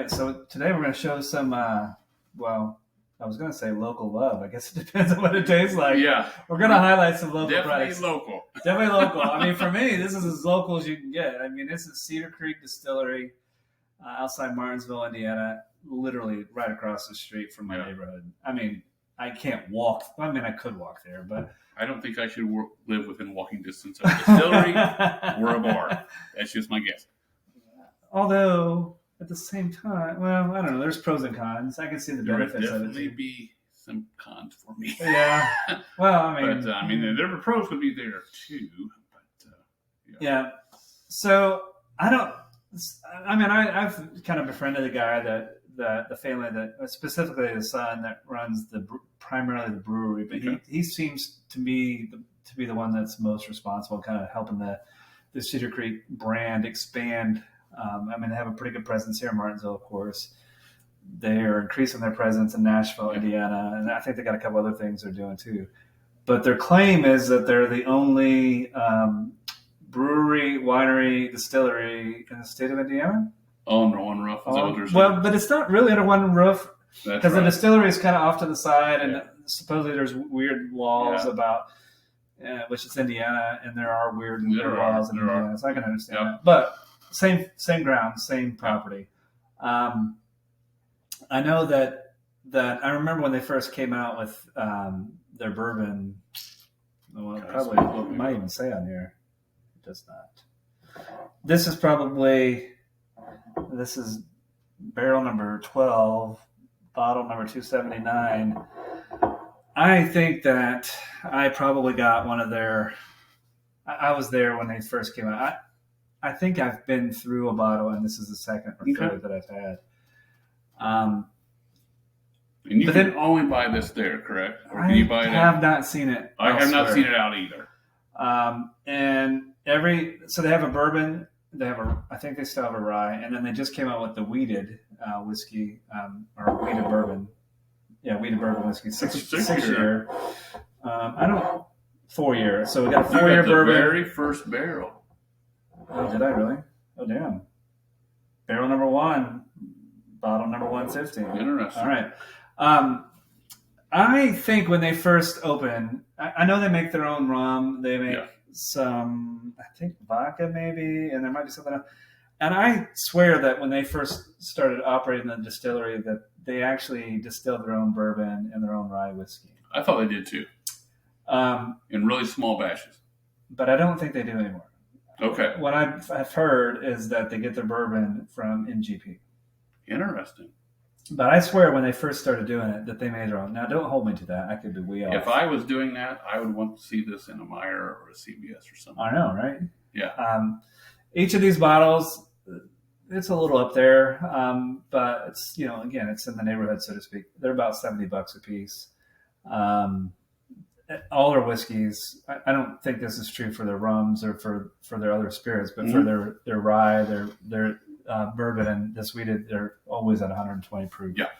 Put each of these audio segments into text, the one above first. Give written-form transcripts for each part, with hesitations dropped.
right. So today we're going to show some, well, I was going to say local love. I guess it depends on what it tastes like. Yeah. We're going to highlight some local Definitely products. local. Definitely local. I mean, for me, this is as local as you can get. I mean, this is Cedar Creek Distillery outside Martinsville, Indiana, literally right across the street from my neighborhood. I mean, I can't walk. I mean, I could walk there, but I don't think I should live within walking distance of a distillery or a bar. That's just my guess. Although, at the same time, well, I don't know. There's pros and cons. I can see the benefits of it. There would definitely be some cons for me. Yeah. Well, I mean, the pros would be there too. But yeah. So I've kind of befriended the guy the family that specifically the son that runs primarily the brewery, but he seems to be the one that's most responsible, kind of helping the Cedar Creek brand expand. They have a pretty good presence here in Martinsville, of course. They are increasing their presence in Nashville, Indiana, and I think they got a couple other things they're doing too. But their claim is that they're the only brewery, winery, distillery in the state of Indiana. All under one roof. Is that what they're saying? Well, but it's not really under one roof because the distillery is kind of off to the side, and supposedly there's weird laws about which is Indiana, and there are weird laws in Indiana, so I can understand that. But same ground, same property. I know that I remember when they first came out with their bourbon. Well, probably might even say on here. It does not. This is barrel number 12, bottle number 279. I think that I probably got one of their. I was there when they first came out. I think I've been through a bottle, and this is the second or third that I've had. And you can only buy this there, correct? Or can you buy it? I have not seen it. I have not seen it out either. So they have a bourbon. I think they still have a rye, and then they just came out with the wheated whiskey or wheated bourbon. Yeah, wheated bourbon whiskey, six year. 4 year. So we got a 4 year bourbon. The very first barrel. Oh, did I really? Oh, damn. Barrel number 1, bottle number 150. Interesting. All right. I think when they first open, I know they make their own rum. They make some, I think, vodka maybe, and there might be something else. And I swear that when they first started operating the distillery, that they actually distilled their own bourbon and their own rye whiskey. I thought they did too. In really small batches. But I don't think they do anymore. Okay. What I've heard is that they get their bourbon from MGP. Interesting. But I swear when they first started doing it that they made their own. Now, don't hold me to that. I could be way off. If I was doing that, I would want to see this in a Meyer or a CBS or something. I know, right? Yeah. Each of these bottles, it's a little up there, but it's, again, it's in the neighborhood, so to speak. They're about $70 a piece. All their whiskeys, I don't think this is true for their rums or for their other spirits, but for their rye, their bourbon and this wheated, they're always at 120 proof. Yeah.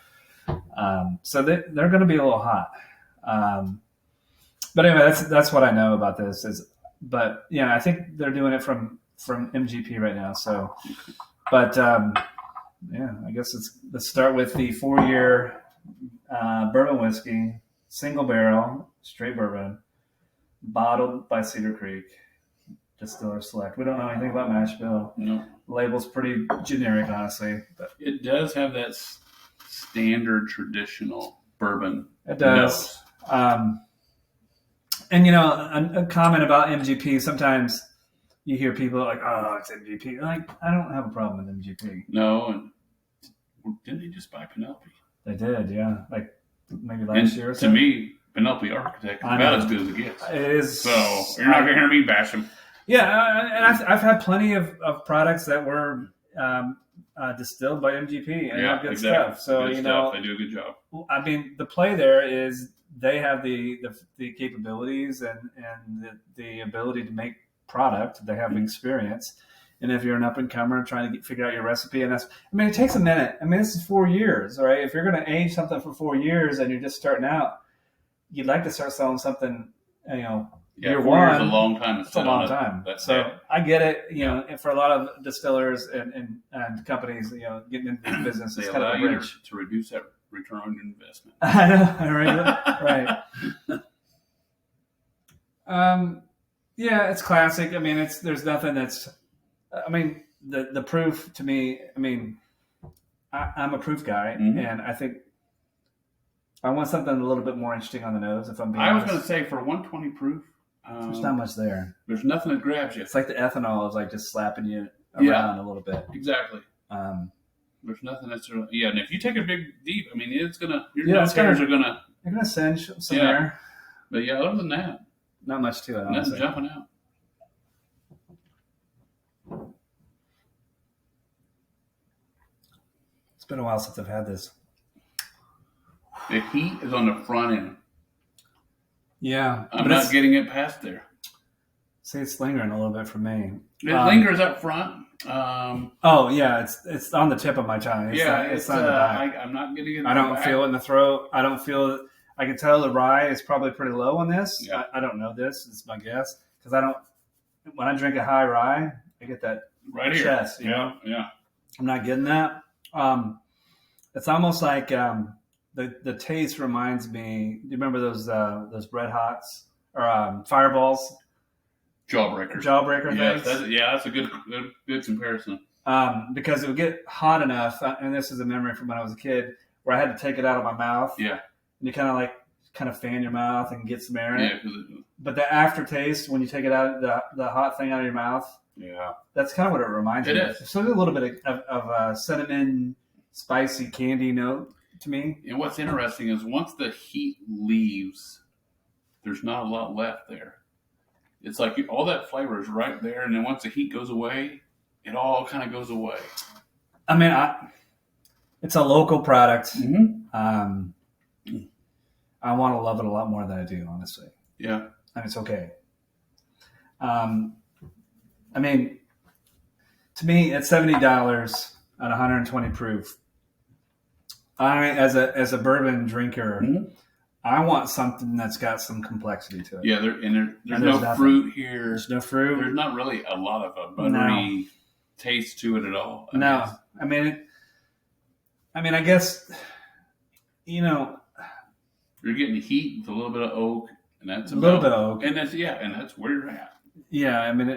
So they're going to be a little hot. But anyway, that's what I know about this. But I think they're doing it from MGP right now. So, but I guess let's start with the 4 year bourbon whiskey, single barrel, straight bourbon, bottled by Cedar Creek, Distiller Select. We don't know anything about mash bill. No. Label's pretty generic, honestly. But it does have that standard traditional bourbon. It does. And a comment about MGP. Sometimes you hear people like, "Oh, it's MGP." Like, I don't have a problem with MGP. No, and didn't they just buy Penelope? They did, yeah. Like maybe last year or so. To me, Penelope Architect is about as good as it gets. It is. So you're not going to hear me bash them. Yeah, and I've had plenty of products that were distilled by MGP and have good stuff. So good stuff. They do a good job. I mean, the play there is they have the capabilities and the ability to make product. They have experience, and if you're an up and comer trying to figure out your recipe, and it takes a minute. I mean, this is 4 years, right? If you're going to age something for 4 years and you're just starting out, you'd like to start selling something, Yeah, year 4 years one, is a long time. it's a long time. So I get it. And for a lot of distillers and companies, getting into this business is kind of a bridge to reduce that return on your investment. I know, right? Yeah, it's classic. I mean, there's nothing that's. I mean, the proof to me. I mean, I'm a proof guy, and I think I want something a little bit more interesting on the nose. If I'm being honest. I was going to say for 120 proof. There's not much there. There's nothing that grabs you. It's like the ethanol is like just slapping you around a little bit. Exactly. There's nothing that's and if you take a big deep, I mean, it's gonna your nose hairs are gonna singe some air. But other than that, not much to it. Nothing jumping out. It's been a while since I've had this. The heat is on the front end. Yeah. I'm not getting it past there. See, it's lingering a little bit for me. It lingers up front. It's on the tip of my tongue. It's not in the back. I'm not getting it. I don't feel it in the throat. I don't feel it. I can tell the rye is probably pretty low on this. Yeah. I don't know this. It's my guess. Because when I drink a high rye, I get that right chest. Yeah. I'm not getting that. It's almost like the taste reminds me. Do you remember those Red Hots or Fireballs? Jawbreaker yes, things. That's a good comparison. Because it would get hot enough, and this is a memory from when I was a kid, where I had to take it out of my mouth. Yeah. And you kind of fan your mouth and get some air in it. Yeah. But the aftertaste when you take it out, the hot thing out of your mouth. Yeah. That's kind of what it reminds me of. It is. So there's a little bit of cinnamon, spicy candy note to me. And what's interesting is once the heat leaves, there's not a lot left there. It's like all that flavor is right there, and then once the heat goes away, it all kind of goes away. I mean, it's a local product. Mm-hmm. I want to love it a lot more than I do, honestly. Yeah. And it's okay. I mean, to me, at $70 at 120 proof, as a bourbon drinker, I want something that's got some complexity to it. Yeah, there's no fruit here. There's no fruit. There's not really a lot of a buttery taste to it at all. I mean, I guess, you're getting heat with a little bit of oak, and that's a little bit of oak, and that's where you're at. Yeah, I mean,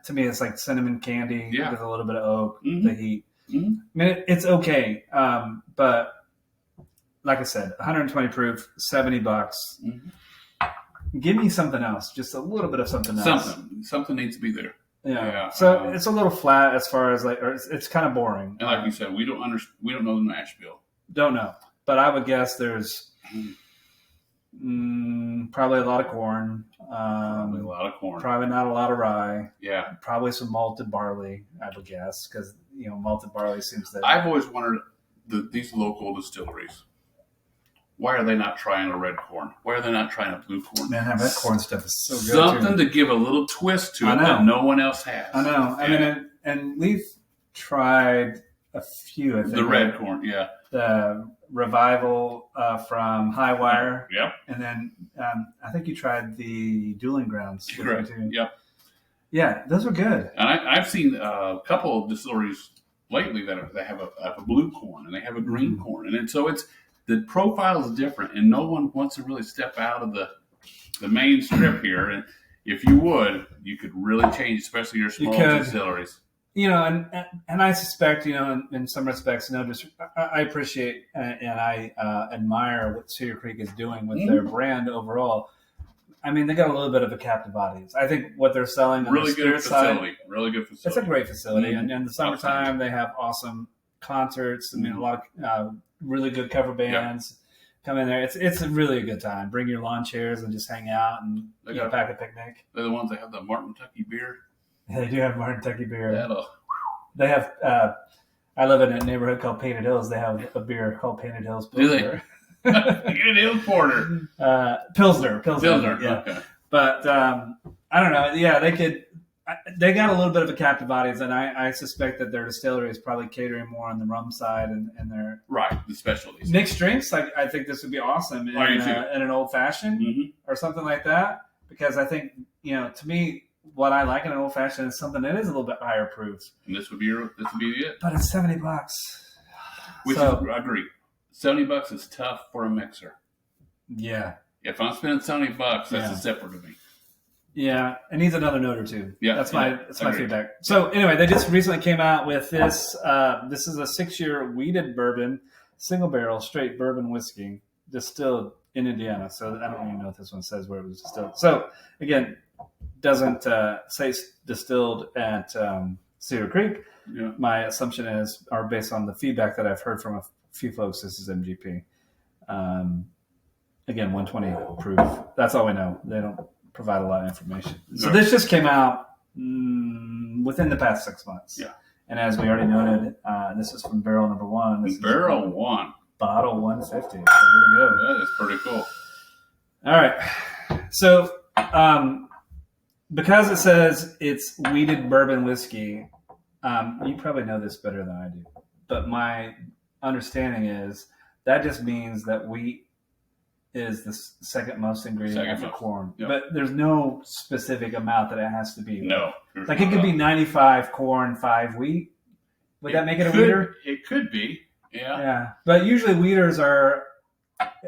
to me, it's like cinnamon candy with a little bit of oak, the heat. Mm-hmm. I mean, it's okay, but like I said, 120 proof, $70. Give me something else, just a little bit of something else. Something needs to be there. Yeah. So it's a little flat as far as or it's kind of boring. And like you said, we don't know the mash bill. Don't know, but I would guess there's probably a lot of corn. Probably a lot of corn. Probably not a lot of rye. Yeah. Probably some malted barley, I would guess, because malted barley seems that. I've always wondered these local distilleries. Why are they not trying a red corn? Why are they not trying a blue corn? Man, that red corn stuff is so good. Something to give a little twist to it that no one else has. I know. I mean, and we've tried a few. I think the red corn, yeah. The Revival from High Wire. Yep. And then I think you tried the Dueling Grounds. Correct. Yep. Yeah, those were good. And I've seen a couple of distilleries lately that have a blue corn and they have a green corn, and so the profile is different, and no one wants to really step out of the main strip here. And if you would, you could really change, especially your small distilleries. And I suspect, in some respects, I appreciate and I admire what Cedar Creek is doing with their brand overall. I mean, they got a little bit of a captive audience. I think what they're selling on the spirit side, really good facility. It's a great facility, and in the summertime they have awesome concerts. I mean, a lot of really good cover bands come in there. It's really a good time. Bring your lawn chairs and just hang out and pack a picnic. They're the ones that have the Martin Tucky beer. Yeah, they do have Martin Tucky beer. Yeah, they have. I live in a neighborhood called Painted Hills. They have a beer called Painted Hills Pilsner. Do they? Painted Hills Porter. Pilsner. Yeah. Okay. But I don't know. Yeah, they got a little bit of a captive audience, and I suspect that their distillery is probably catering more on the rum side and their the specialties. Mixed drinks. I think this would be awesome in an old fashioned or something like that. because I think, to me, what I like in an old fashioned is something that is a little bit higher proof. And this would be it. But it's $70. I agree. $70 is tough for a mixer. Yeah. If I'm spending $70, that's a separate to me. Yeah, it needs another note or two. Yeah, that's my feedback. So anyway, they just recently came out with this. This is a 6-year wheated bourbon, single barrel, straight bourbon whiskey, distilled in Indiana. So I don't even know if this one says where it was distilled. So again, doesn't say distilled at Cedar Creek. Yeah. My assumption are based on the feedback that I've heard from a few folks. This is MGP. Again, 120 proof. That's all we know. They don't provide a lot of information. So this just came out within the past 6 months. Yeah. And as we already noted, this is from barrel number 1. This barrel is 1. Bottle 150. So here we go. That is pretty cool. All right. So because it says it's wheated bourbon whiskey, you probably know this better than I do. But my understanding is that just means that wheat is the second most ingredient after corn. Yep. But there's no specific amount that it has to be. No. Like it could be 95 corn, 5 wheat. Would that make it a wheater? It could be. Yeah. Yeah. But usually wheaters are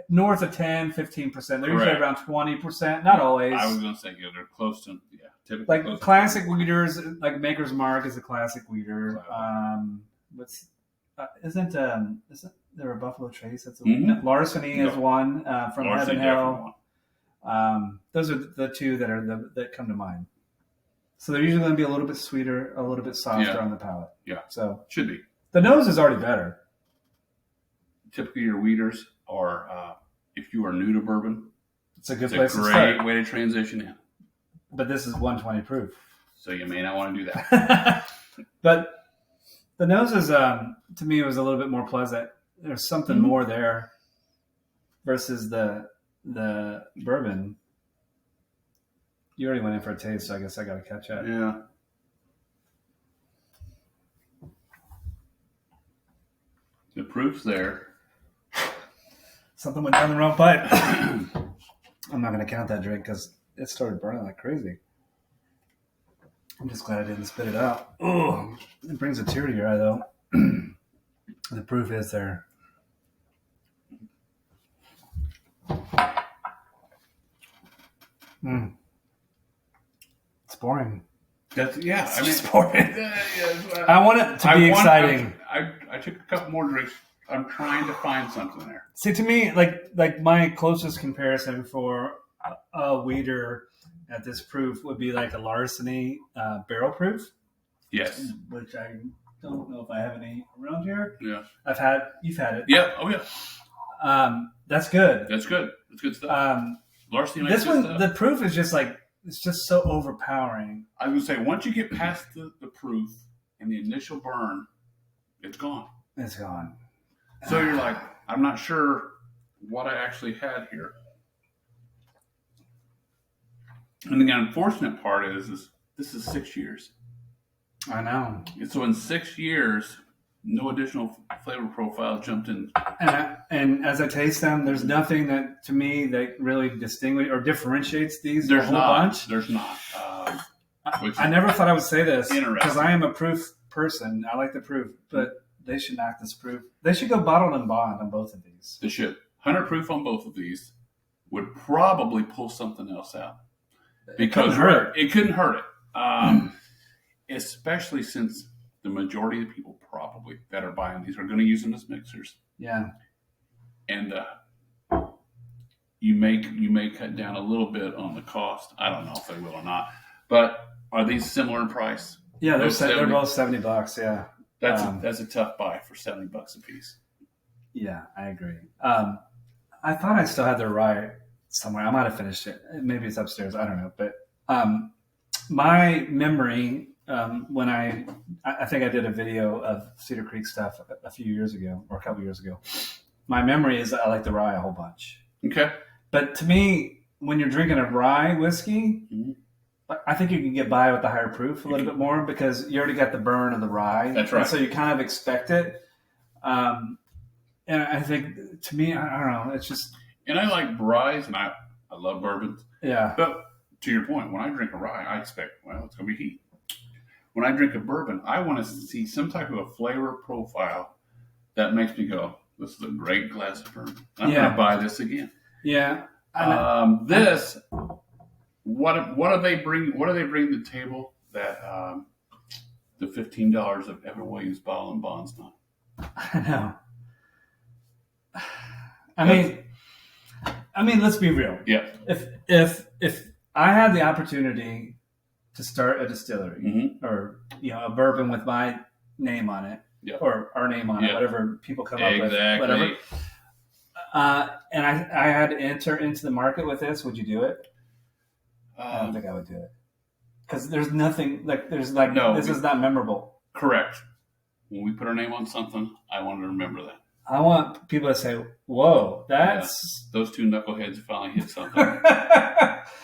north of 10, 15%. They're usually Correct. around 20%. Not always. I was going to say, they're close to, typically. Like close classic wheaters, like Maker's Mark is a classic wheater. Isn't there a Buffalo Trace? That's Larceny is one from Larceny, Heaven Hill. Those are the two that come to mind. So they're usually going to be a little bit sweeter, a little bit softer on the palate. Yeah. So should be. The nose is already better. Typically, your wheaters are, if you are new to bourbon, it's a good place to start. It's a great way to transition in. But this is 120 proof. So you may not want to do that. But the nose is, to me, it was a little bit more pleasant. There's something more there versus the bourbon. You already went in for a taste, so I guess I got to catch up. Yeah. The proof's there. Something went down the wrong pipe. I'm not going to count that drink because it started burning like crazy. I'm just glad I didn't spit it out. Oh, it brings a tear to your eye, though. The proof is there. It's boring. It's boring. I want it to be exciting. I took a couple more drinks. I'm trying to find something there. See, to me, like my closest comparison for a wheater at this proof would be like a Larceny barrel proof. Yes. Which I don't know if I have any around here. Yeah. You've had it. Yeah. Oh, yeah. That's good. That's good. That's good stuff. Larceny makes this one, stuff. the proof is just like, it's just so overpowering. I was going to say, once you get past the proof and the initial burn, it's gone. It's gone. So you're like, I'm not sure what I actually had here. And the unfortunate part is this is 6 years. I know. And so in 6 years, no additional flavor profile jumped in. And as I taste them, there's nothing that, to me, that really distinguishes or differentiates these There's a whole not. bunch. There's not. I never thought I would say this Interesting. because I am a proof person. I like the proof, but they should knock this proof. They should go bottled and bond on both of these. They should. 100 proof on both of these would probably pull something else out. Because it couldn't hurt it. Especially since the majority of the people probably that are buying these are going to use them as mixers. Yeah. And you may cut down a little bit on the cost. I don't know if they will or not. But are these similar in price? Yeah, they're both $70. Yeah. That's a tough buy for $70 a piece. Yeah, I agree. I thought I still had the rye somewhere. I might have finished it. Maybe it's upstairs. I don't know. But my memory, when I think I did a video of Cedar Creek stuff a few years ago or a couple years ago. My memory is I like the rye a whole bunch. Okay. But to me, when you're drinking a rye whiskey, I think you can get by with the higher proof a little bit more because you already got the burn of the rye. That's right. And so you kind of expect it. And I think, to me, I don't know, it's just... And I like ryes, and I love bourbons. Yeah. But to your point, when I drink a rye, I expect, well, it's going to be heat. When I drink a bourbon, I want to see some type of a flavor profile that makes me go, this is a great glass of bourbon. I'm going to buy this again. Yeah. What do they bring? What do they bring to the table that the $15 of Evan Williams bottle and bonds not? I know. I mean, let's be real. Yeah. If I had the opportunity to start a distillery or a bourbon with my name on it or our name on it, whatever people come up with, whatever. And I had to enter into the market with this, would you do it? I don't think I would do it because there's nothing this is not memorable. Correct. When we put our name on something, I want to remember that. I want people to say, "Whoa, that's those two knuckleheads finally hit something."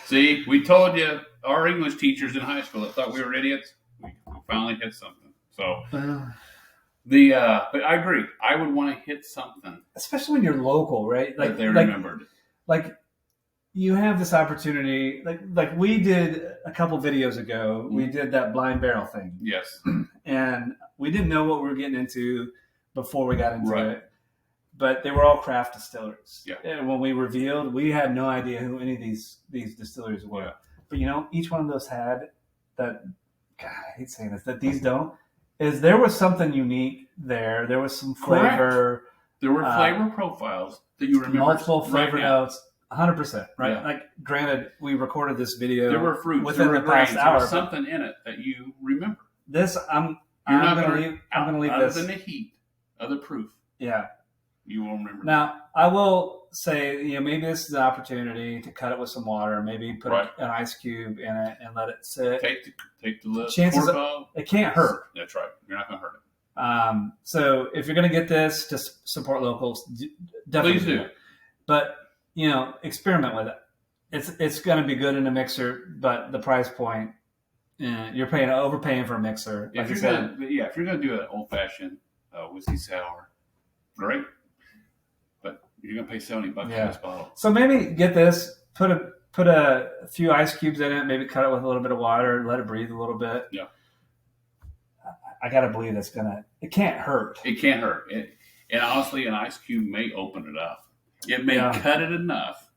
See, we told you, our English teachers in high school that thought we were idiots. We finally hit something. So, but I agree. I would want to hit something, especially when you're local, right? Like they remembered. Like you have this opportunity. Like we did a couple videos ago. Mm-hmm. We did that blind barrel thing. Yes, and we didn't know what we were getting into before we got into it. But they were all craft distilleries. Yeah. And when we revealed, we had no idea who any of these distilleries were. Yeah. But each one of those had that. God, I hate saying this. That these don't. Is there was something unique there. There was some flavor. Correct. There were flavor profiles that you remember. Multiple flavor notes. 100%. Right. Yeah. Like, granted, we recorded this video. There were fruits within the past hour. There was something in it that you remember. This I'm going to leave other this. Than the heat, other proof. Yeah. You won't remember. Now, I will say, maybe this is an opportunity to cut it with some water. Maybe put an ice cube in it and let it sit. Take the lid. Chances it can't hurt. That's right. You're not going to hurt it. So if you're going to get this to support locals, definitely please do. But experiment with it. It's going to be good in a mixer, but the price point, you're overpaying for a mixer. If you're going to do an old fashioned whiskey sour, great. You're gonna pay $70 for this bottle. So maybe get this, put a few ice cubes in it, maybe cut it with a little bit of water, let it breathe a little bit. Yeah. I gotta believe it can't hurt. It can't hurt. And honestly, an ice cube may open it up. It may cut it enough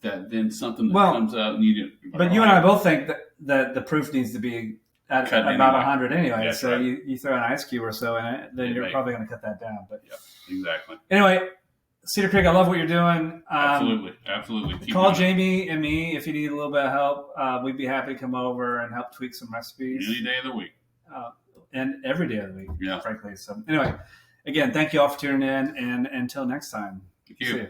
that then something that comes out and you do. But you and I both think that the proof needs to be at about 100 anyway. Yeah, so you throw an ice cube or so in it, then you're probably gonna cut that down. But exactly. Anyway. Cedar Creek, I love what you're doing. Absolutely. Keep call Jamie and me if you need a little bit of help. We'd be happy to come over and help tweak some recipes. Any day of the week. And every day of the week, frankly. So anyway, again, thank you all for tuning in, and until next time. Thank you. See you.